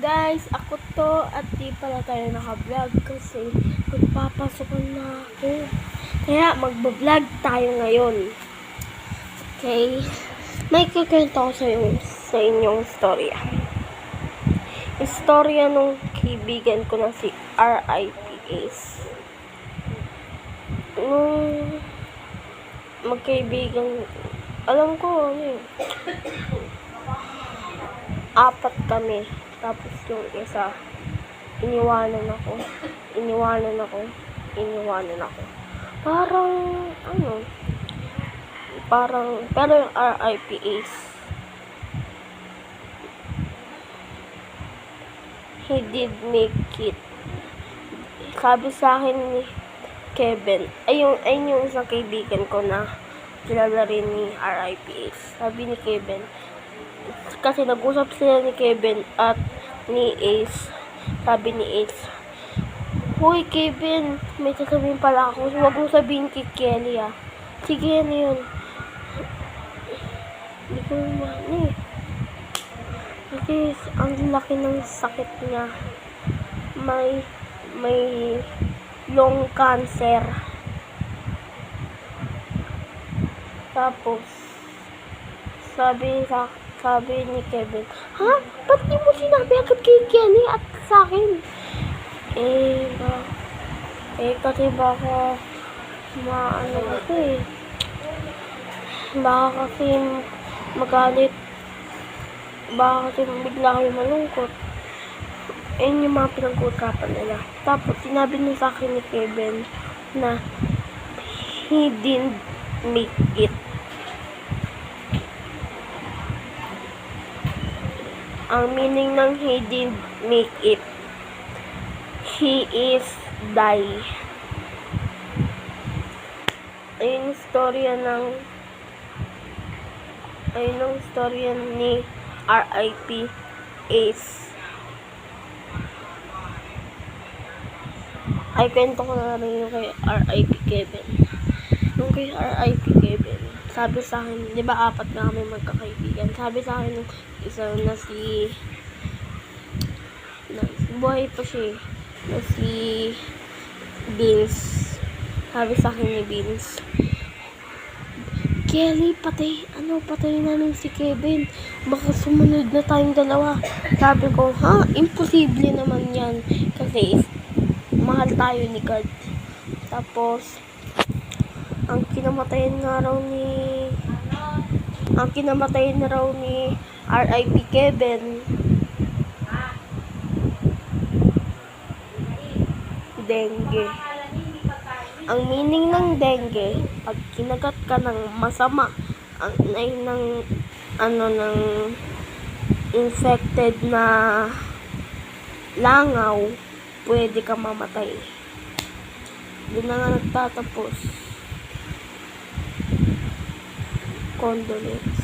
Guys, ako to at di pala tayo naka-vlog kasi magpapasok na ako. Kaya magbablog tayo ngayon. Okay? May kukwento ko sa inyong storya. Istorya nung kaibigan ko na si RIPS. Nung magkaibigan, alam ko ano yun, 4 kami. Tapos yung isa, iniwanan ako. Pero yung RIPS, he did make it. Sabi sa akin ni Kevin, ayun yung isang kaibigan ko na kilala rin ni RIPS. Sabi ni Kevin, kasi nag-usap sila ni Kevin at ni Ace. Sabi ni Ace, "Hoy Kevin, may sasabihin pala ako. Huwag mo sabihin kay Kelly ah." Sige, ano yun? Hindi ko naman eh. Kasi ang laki ng sakit niya. May lung cancer. Tapos, sabi ni Kevin, "Ha? Ba't di mo sinabi agad kay Kelly at sa akin?" Kasi baka baka kasi magalit, baka kasi bigla kayo malungkot. Yung mga pinag-uusapan nila. Tapos, sinabi niya sa akin ni Kevin na he didn't make it. Ang meaning ng he didn't make it, he is die. Ayun yung storya ni RIP Ace. Ay, kwento ko na rin yung kay RIP Kevin. Yung kay RIP Kevin, sabi sa akin, di ba 4 na kami magkakaibigan? Sabi sa akin yung isa na buhay pa siya, na si Vince. Sabi sa akin ni Vince, "Kelly, patay namin si Kevin. Baka sumunod na tayong dalawa." Sabi ko, "Ha? Imposible naman yan. Kasi mahal tayo ni God." Tapos, ang kinamatay na raw ni RIP Kevin, dengue. Ang meaning ng dengue, pag kinagat ka ng masama, ng infected na langaw, pwede ka mamatay. Doon na nga nagtatapos. Condolence.